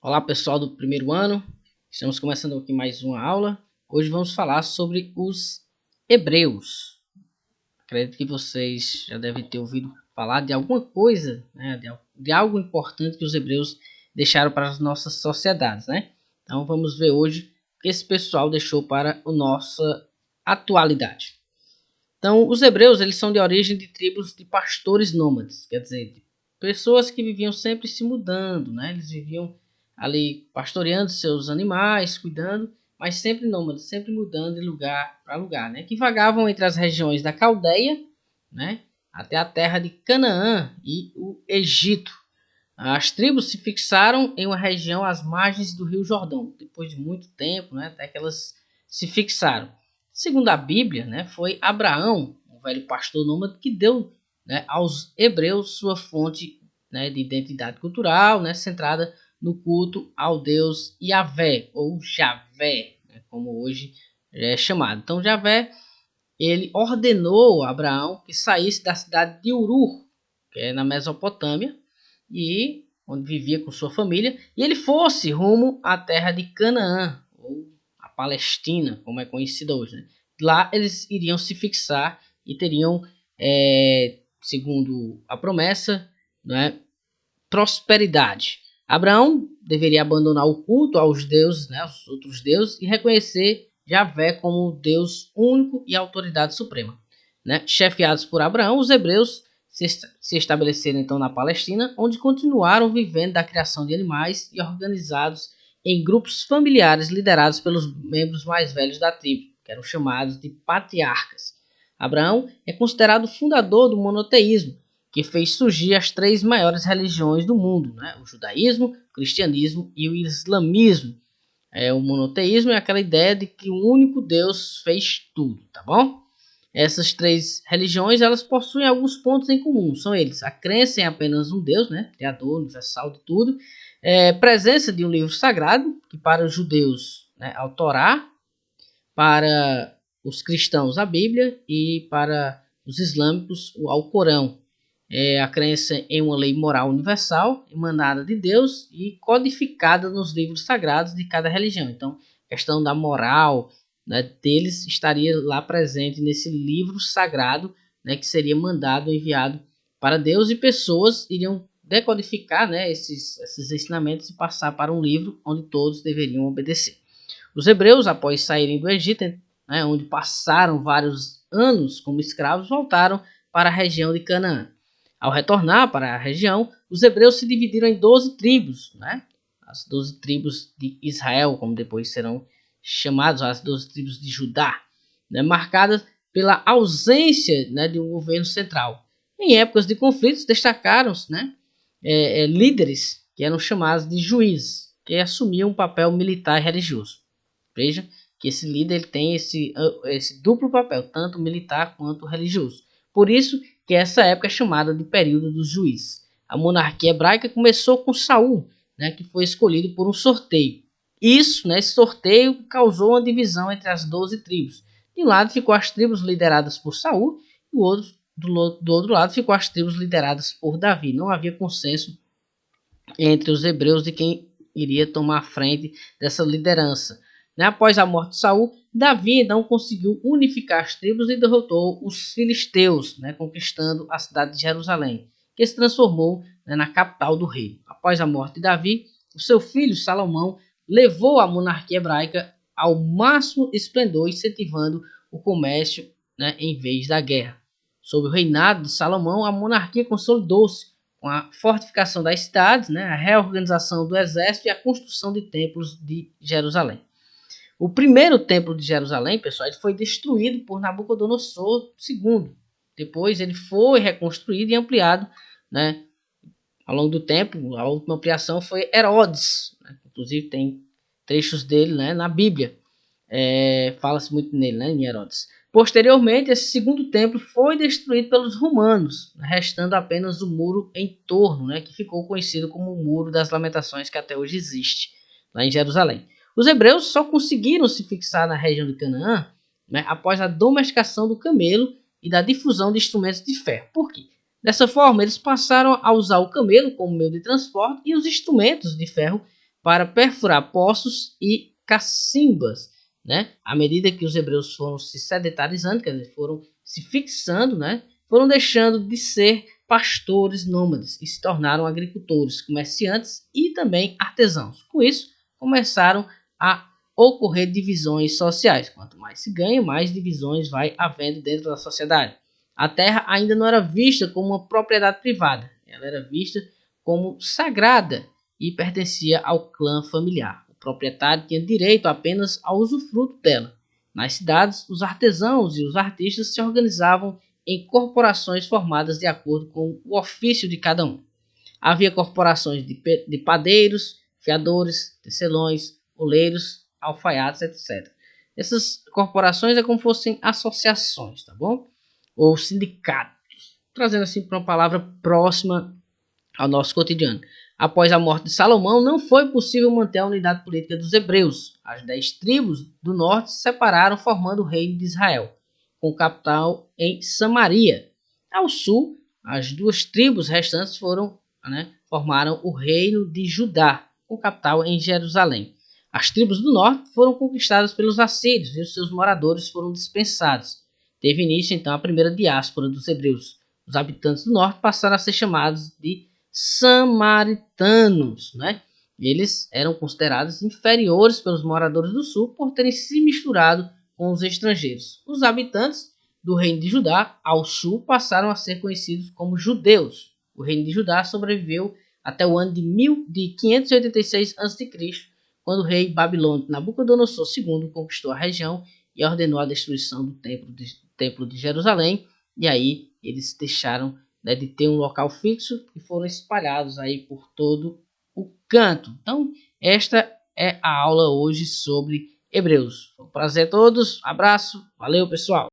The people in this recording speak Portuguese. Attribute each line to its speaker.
Speaker 1: Olá pessoal do primeiro ano, estamos começando aqui mais uma aula. Hoje vamos falar sobre os hebreus. Acredito que vocês já devem ter ouvido falar de alguma coisa, né, de algo importante que os hebreus deixaram para as nossas sociedades, né? Então vamos ver hoje o que esse pessoal deixou para a nossa atualidade. Então os hebreus eles são de origem de tribos de pastores nômades, quer dizer, de pessoas que viviam sempre se mudando, né? Eles viviam ali pastoreando seus animais, cuidando, mas sempre nômades, sempre mudando de lugar para lugar, né? Que vagavam entre as regiões da Caldeia, né? Até a terra de Canaã e o Egito. As tribos se fixaram em uma região às margens do Rio Jordão, depois de muito tempo, né? Até que elas se fixaram. Segundo a Bíblia, né? Foi Abraão, o velho pastor nômade, que deu, né, aos hebreus sua fonte, né, de identidade cultural, né, centrada no culto ao Deus Yahvé, ou Javé, né, como hoje é chamado. Então, Javé, ele ordenou a Abraão que saísse da cidade de Uru, que é na Mesopotâmia, e onde vivia com sua família, e ele fosse rumo à terra de Canaã, ou a Palestina, como é conhecida hoje. Né? Lá eles iriam se fixar e teriam, segundo a promessa, né, prosperidade. Abraão deveria abandonar o culto aos deuses, né, aos outros deuses, e reconhecer Javé como Deus único e autoridade suprema. Né? Chefiados por Abraão, os hebreus se estabeleceram então na Palestina, onde continuaram vivendo da criação de animais e organizados em grupos familiares liderados pelos membros mais velhos da tribo, que eram chamados de patriarcas. Abraão é considerado o fundador do monoteísmo, que fez surgir as três maiores religiões do mundo, né? O judaísmo, o cristianismo e o islamismo. O monoteísmo é aquela ideia de que um único Deus fez tudo, tá bom? Essas três religiões elas possuem alguns pontos em comum. São eles: a crença em apenas um Deus, né? Criador universal de tudo, presença de um livro sagrado, que para os judeus, né, é o Torá, para os cristãos a Bíblia e para os islâmicos o Alcorão. A crença em uma lei moral universal, emanada de Deus e codificada nos livros sagrados de cada religião. Então, a questão da moral, né, deles estaria lá presente nesse livro sagrado, né, que seria mandado, enviado para Deus, e pessoas iriam decodificar, né, esses ensinamentos e passar para um livro onde todos deveriam obedecer. Os hebreus, após saírem do Egito, né, onde passaram vários anos como escravos, voltaram para a região de Canaã. Ao retornar para a região, os hebreus se dividiram em 12 tribos, né? As 12 tribos de Israel, como depois serão chamadas, as 12 tribos de Judá, né? Marcadas pela ausência, né, de um governo central. Em épocas de conflitos, destacaram-se, né, líderes que eram chamados de juízes, que assumiam um papel militar e religioso. Veja que esse líder ele tem esse duplo papel, tanto militar quanto religioso. Por isso que essa época é chamada de período dos juízes. A monarquia hebraica começou com Saul, né, que foi escolhido por um sorteio. Isso, né, esse sorteio causou uma divisão entre as 12 tribos. De um lado ficou as tribos lideradas por Saul, e do outro lado ficou as tribos lideradas por Davi. Não havia consenso entre os hebreus de quem iria tomar a frente dessa liderança. Após a morte de Saul, Davi então conseguiu unificar as tribos e derrotou os filisteus, conquistando a cidade de Jerusalém, que se transformou na capital do reino. Após a morte de Davi, o seu filho Salomão levou a monarquia hebraica ao máximo esplendor, incentivando o comércio, em vez da guerra. Sob o reinado de Salomão, a monarquia consolidou-se com a fortificação das cidades, a reorganização do exército e a construção de templos de Jerusalém. O primeiro templo de Jerusalém, pessoal, ele foi destruído por Nabucodonosor II. Depois ele foi reconstruído e ampliado, ao longo do tempo. A última ampliação foi Herodes, inclusive tem trechos dele, na Bíblia. Fala-se muito nele, em Herodes. Posteriormente, esse segundo templo foi destruído pelos romanos, restando apenas o muro em torno, que ficou conhecido como o Muro das Lamentações, que até hoje existe lá em Jerusalém. Os hebreus só conseguiram se fixar na região de Canaã, após a domesticação do camelo e da difusão de instrumentos de ferro. Por quê? Dessa forma, eles passaram a usar o camelo como meio de transporte e os instrumentos de ferro para perfurar poços e cacimbas, né? À medida que os hebreus foram se sedentarizando, quer dizer, foram se fixando, né? Foram deixando de ser pastores nômades e se tornaram agricultores, comerciantes e também artesãos. Com isso, começaram a ocorrer divisões sociais. Quanto mais se ganha, mais divisões vai havendo dentro da sociedade. A terra ainda não era vista como uma propriedade privada, ela era vista como sagrada e pertencia ao clã familiar. O proprietário tinha direito apenas ao usufruto dela. Nas cidades, os artesãos e os artistas se organizavam em corporações formadas de acordo com o ofício de cada um. Havia corporações de padeiros, fiadores, tecelões, oleiros, alfaiates, etc. Essas corporações é como se fossem associações, tá bom? Ou sindicatos, trazendo assim para uma palavra próxima ao nosso cotidiano. Após a morte de Salomão, não foi possível manter a unidade política dos hebreus. As 10 tribos do norte se separaram, formando o reino de Israel, com capital em Samaria. Ao sul, as 2 tribos restantes formaram o reino de Judá, com capital em Jerusalém. As tribos do norte foram conquistadas pelos assírios e os seus moradores foram dispensados. Teve início então a primeira diáspora dos hebreus. Os habitantes do norte passaram a ser chamados de samaritanos, né? Eles eram considerados inferiores pelos moradores do sul por terem se misturado com os estrangeiros. Os habitantes do reino de Judá ao sul passaram a ser conhecidos como judeus. O reino de Judá sobreviveu até o ano de 586 a.C., quando o rei babilônico Nabucodonosor II conquistou a região e ordenou a destruição do templo de Jerusalém. E aí eles deixaram de ter um local fixo e foram espalhados aí por todo o canto. Então, esta é a aula hoje sobre Hebreus. Foi um prazer a todos, abraço, valeu pessoal!